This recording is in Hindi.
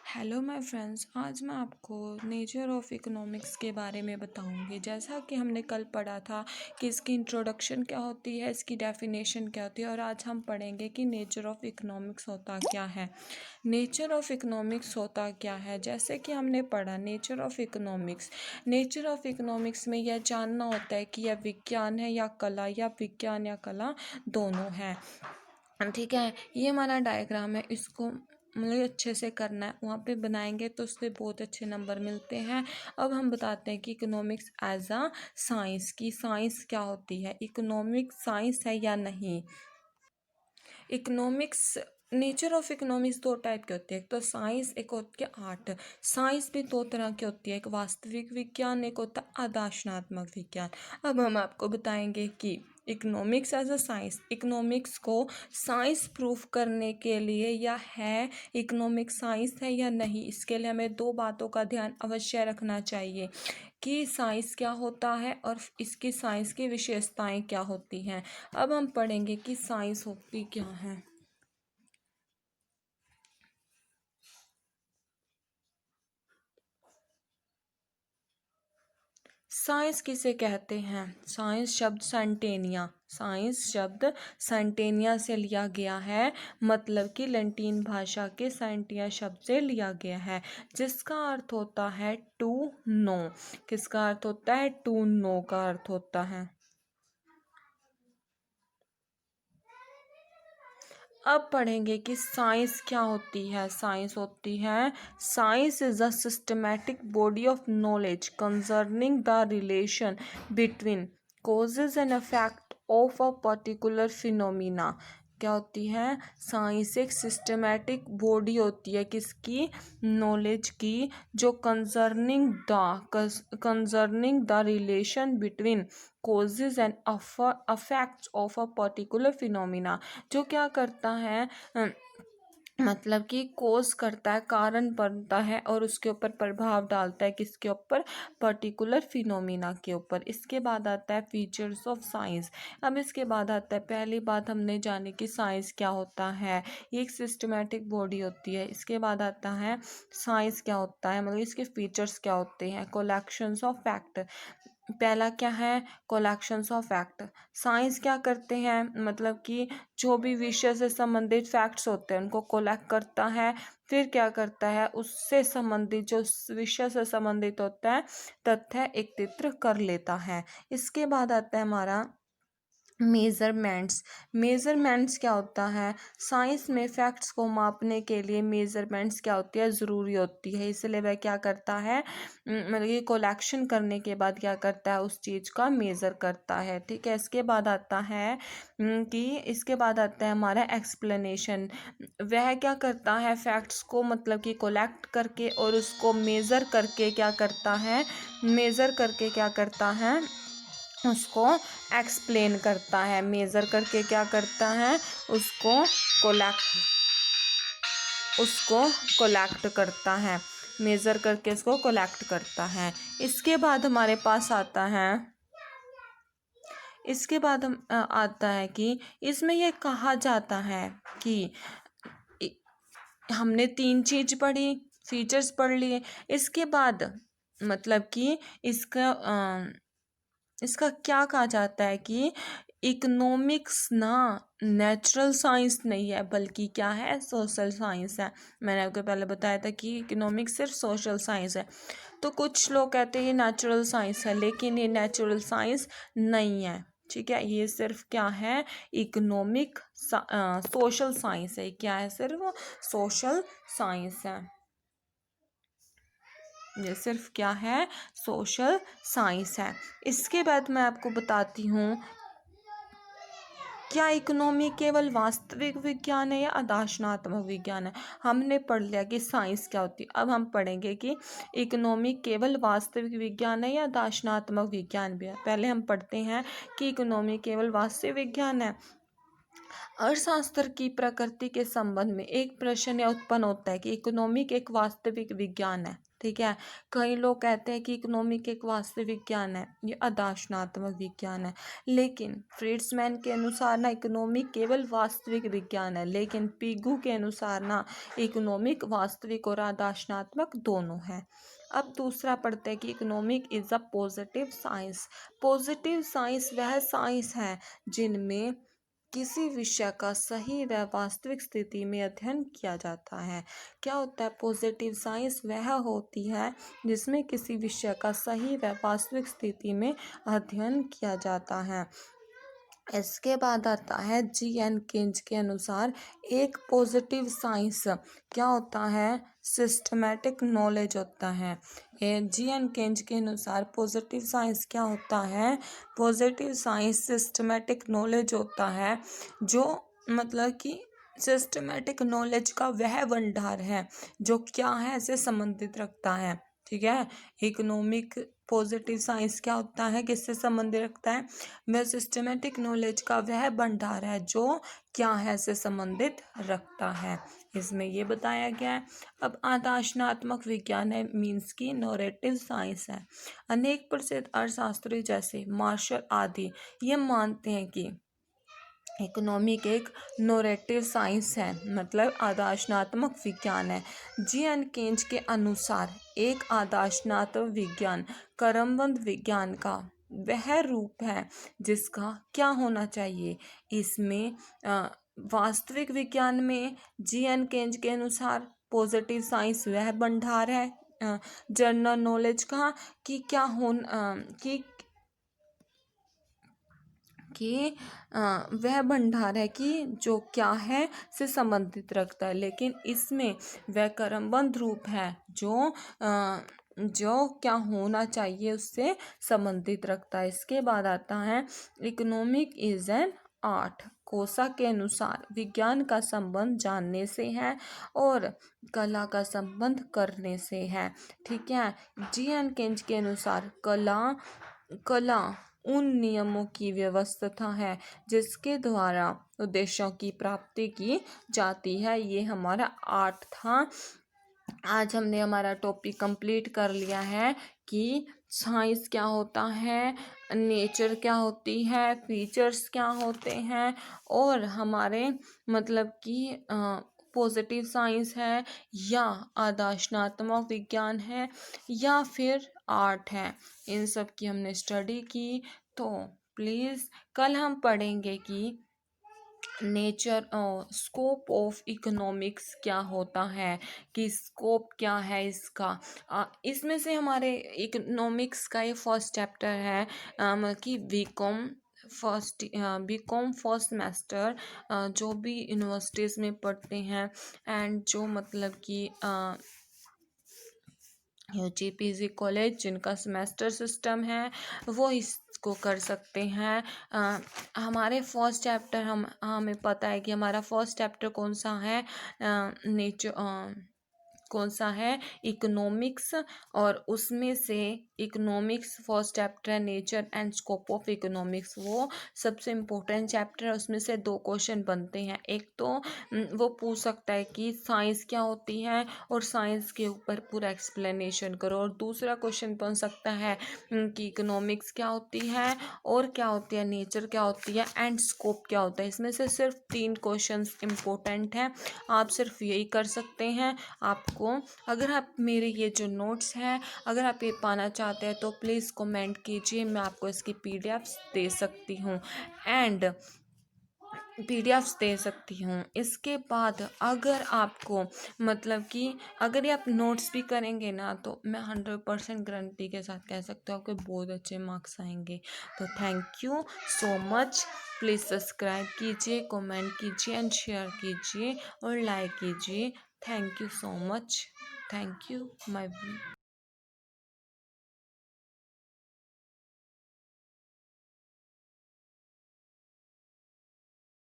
हेलो माय फ्रेंड्स, आज मैं आपको नेचर ऑफ इकोनॉमिक्स के बारे में बताऊंगी। जैसा कि हमने कल पढ़ा था कि इसकी इंट्रोडक्शन क्या होती है, इसकी डेफिनेशन क्या होती है, और आज हम पढ़ेंगे कि नेचर ऑफ इकोनॉमिक्स होता क्या है। नेचर ऑफ इकोनॉमिक्स होता क्या है, जैसे कि हमने पढ़ा नेचर ऑफ इकोनॉमिक्स में यह जानना होता है कि यह विज्ञान है या कला, या विज्ञान या कला दोनों है। ठीक है, ये हमारा डायग्राम है, इसको मतलब अच्छे से करना है, वहाँ पे बनाएंगे तो उससे बहुत अच्छे नंबर मिलते हैं। अब हम बताते हैं कि इकोनॉमिक्स एज अ साइंस की साइंस क्या होती है, इकोनॉमिक्स साइंस है या नहीं। इकोनॉमिक्स नेचर ऑफ इकोनॉमिक्स दो टाइप के होते हैं, एक तो साइंस, एक होती है आर्ट। साइंस भी दो तरह की होती है, एक वास्तविक विज्ञान, एक होता है आदर्शनात्मक विज्ञान। अब हम आपको बताएंगे कि economics as a science, economics को साइंस प्रूफ करने के लिए या है इकोनॉमिक्स साइंस है या नहीं, इसके लिए हमें दो बातों का ध्यान अवश्य रखना चाहिए कि साइंस क्या होता है और इसकी साइंस की विशेषताएं क्या होती हैं। अब हम पढ़ेंगे कि साइंस होती क्या है। साइंस किसे कहते हैं? साइंस शब्द सेंटेनिया से लिया गया है, मतलब कि लैटिन भाषा के सेंटिया शब्द से लिया गया है, जिसका अर्थ होता है टू नो। किसका अर्थ होता है? टू नो का अर्थ होता है। अब पढ़ेंगे कि साइंस क्या होती है। Science is a systematic body of knowledge concerning the relation between causes and effect of a particular phenomena. क्या होती है? साइंस एक सिस्टमैटिक बॉडी होती है, किसकी? नॉलेज की, जो concerning the relation between causes and effects of a particular phenomena, जो क्या करता है, मतलब कि कोज करता है, कारण बनता है और उसके ऊपर प्रभाव डालता है, किसके ऊपर? पर्टिकुलर फिनोमिना के ऊपर। इसके बाद आता है फीचर्स ऑफ साइंस। अब इसके बाद आता है, पहली बात हमने जानी कि साइंस क्या होता है, ये एक सिस्टमैटिक बॉडी होती है। इसके बाद आता है साइंस क्या होता है, मतलब इसके फीचर्स क्या होते हैं। कलेक्शंस ऑफ फैक्ट, पहला क्या है? Collections of fact. साइंस क्या करते हैं, मतलब कि जो भी विषय से संबंधित फैक्ट्स होते हैं उनको कलेक्ट करता है, फिर क्या करता है, उससे संबंधित जो विषय से संबंधित होता है तथ्य एकत्रित कर लेता है। इसके बाद आता है हमारा मेजरमेंट्स क्या होता है? साइंस में फैक्ट्स को मापने के लिए मेजरमेंट्स क्या होती है? ज़रूरी होती है, इसलिए वह क्या करता है, मतलब ये कलेक्शन करने के बाद क्या करता है, उस चीज़ का मेज़र करता है। ठीक है, इसके बाद आता है हमारा एक्सप्लेनेशन। वह क्या करता है, फैक्ट्स को मतलब कि कलेक्ट करके और उसको मेज़र करके क्या करता है, उसको एक्सप्लेन करता है। मेज़र करके क्या करता है, उसको कोलेक्ट करता है, मेज़र करके उसको कोलेक्ट करता है। इसके बाद हमारे पास आता है, आता है कि इसमें यह कहा जाता है कि हमने तीन चीज़ पढ़ी, फीचर्स पढ़ लिए। इसके बाद मतलब कि इसका क्या कहा जाता है कि इकोनॉमिक्स ना नेचुरल साइंस नहीं है, बल्कि क्या है? सोशल साइंस है। मैंने आपको पहले बताया था कि इकोनॉमिक्स सिर्फ सोशल साइंस है। तो कुछ लोग कहते हैं ये नेचुरल साइंस है, लेकिन ये नेचुरल साइंस नहीं है। ठीक है, ये सिर्फ क्या है? सोशल साइंस है। क्या है? सिर्फ सोशल साइंस है। ये सिर्फ क्या है? सोशल साइंस है। इसके बाद मैं आपको बताती हूँ, क्या इकोनॉमी केवल वास्तविक विज्ञान है या आदर्शनात्मक विज्ञान है? हमने पढ़ लिया कि साइंस क्या होती है। अब हम पढ़ेंगे कि इकोनॉमी केवल वास्तविक विज्ञान है या आदर्शनात्मक विज्ञान भी है। पहले हम पढ़ते हैं कि इकोनॉमी केवल वास्तविक विज्ञान है। अर्थशास्त्र की प्रकृति के संबंध में एक प्रश्न यह उत्पन्न होता है कि इकोनॉमिक एक वास्तविक विज्ञान है, ठीक है। कई लोग कहते हैं कि इकोनॉमिक एक वास्तविक विज्ञान है, ये आदर्शनात्मक विज्ञान है। लेकिन फ्रीड्समैन के अनुसार ना इकोनॉमिक केवल वास्तविक विज्ञान है, लेकिन पिगू के अनुसार ना इकोनॉमिक वास्तविक और आदर्शनात्मक दोनों है। अब दूसरा पढ़ते हैं कि economic is a positive science. Positive science वह साइंस है जिनमें किसी विषय का सही व वास्तविक स्थिति में अध्ययन किया जाता है। क्या होता है? पॉजिटिव साइंस वह होती है जिसमें किसी विषय का सही व वास्तविक स्थिति में अध्ययन किया जाता है। इसके बाद आता है जी.एन. केंज के अनुसार एक पॉजिटिव साइंस क्या होता है? सिस्टमैटिक नॉलेज होता है। जी.एन. केंज के अनुसार पॉजिटिव साइंस क्या होता है? पॉजिटिव साइंस सिस्टमैटिक नॉलेज होता है, जो मतलब कि सिस्टमैटिक नॉलेज का वह भंडार है जो क्या है से संबंधित रखता है, ठीक है। इकोनॉमिक पॉजिटिव साइंस क्या होता है, किससे संबंधित रखता है? वह सिस्टमेटिक नॉलेज का वह भंडार है जो क्या है से संबंधित रखता है, इसमें ये बताया गया है। अब आदर्शनात्मक विज्ञान है मीन्स की नोरेटिव साइंस है। अनेक प्रसिद्ध अर्थशास्त्री जैसे मार्शल आदि ये मानते हैं कि इकोनॉमिक एक नोरेटिव साइंस है, मतलब आदर्शनात्मक विज्ञान है। जी.एन. केंज के अनुसार एक आदर्शनात्मक विज्ञान क्रमबद्ध विज्ञान का वह रूप है जिसका क्या होना चाहिए। इसमें वास्तविक विज्ञान में जी.एन. केंज के अनुसार पॉजिटिव साइंस वह भंडार है जनरल नॉलेज का कि क्या कि वह भंडार है कि जो क्या है से संबंधित रखता है, लेकिन इसमें वह क्रमबद्ध रूप है जो क्या होना चाहिए उससे संबंधित रखता है। इसके बाद आता है इकोनॉमिक इज एन आर्ट। कोसा के अनुसार विज्ञान का संबंध जानने से है और कला का संबंध करने से है, ठीक है। जी.एन. केंज के अनुसार कला उन नियमों की व्यवस्था है जिसके द्वारा उद्देश्यों की प्राप्ति की जाती है। ये हमारा आर्ट था। आज हमने हमारा टॉपिक कंप्लीट कर लिया है कि साइंस क्या होता है, नेचर क्या होती है, फीचर्स क्या होते हैं, और हमारे मतलब कि पॉजिटिव साइंस है या आदर्शनात्मक विज्ञान है या फिर आर्ट है, इन सब की हमने स्टडी की। तो प्लीज़ कल हम पढ़ेंगे कि नेचर स्कोप ऑफ इकोनॉमिक्स क्या होता है, कि स्कोप क्या है इसका। इसमें से हमारे इकोनॉमिक्स का ये फर्स्ट चैप्टर है मतलब कि बीकॉम फर्स्ट सेमेस्टर जो भी यूनिवर्सिटीज़ में पढ़ते हैं एंड जो मतलब कि UG-PG कॉलेज जिनका सेमेस्टर सिस्टम है वो इसको कर सकते हैं। हमारे फर्स्ट चैप्टर हमें पता है कि हमारा फर्स्ट चैप्टर कौन सा है, कौन सा है, इकोनॉमिक्स, और उसमें से इकोनॉमिक्स फर्स्ट चैप्टर है nature and scope of economics, वो सबसे इम्पोर्टेंट चैप्टर है। उसमें से 2 क्वेश्चन बनते हैं। एक तो वो पूछ सकता है कि साइंस क्या होती है और साइंस के ऊपर पूरा एक्सप्लेनेशन करो, और दूसरा क्वेश्चन बन सकता है कि इकोनॉमिक्स क्या होती है और क्या होती है, नेचर क्या होती है एंड स्कोप क्या होता है। इसमें से सिर्फ 3 क्वेश्चन इम्पोर्टेंट हैं, आप सिर्फ यही कर सकते हैं। आपको अगर आप मेरे ये जो नोट्स हैं अगर आप ये पाना चाहते हैं तो प्लीज़ कमेंट कीजिए, मैं आपको इसकी पीडीएफ्स दे सकती हूँ इसके बाद अगर आपको मतलब कि अगर ये आप नोट्स भी करेंगे ना तो मैं 100% गारंटी के साथ कह सकती हूँ आपके बहुत अच्छे मार्क्स आएंगे। तो thank you so much. Please subscribe कीजिए, कमेंट कीजिए एंड शेयर कीजिए और लाइक कीजिए। Thank you so much. Thank you my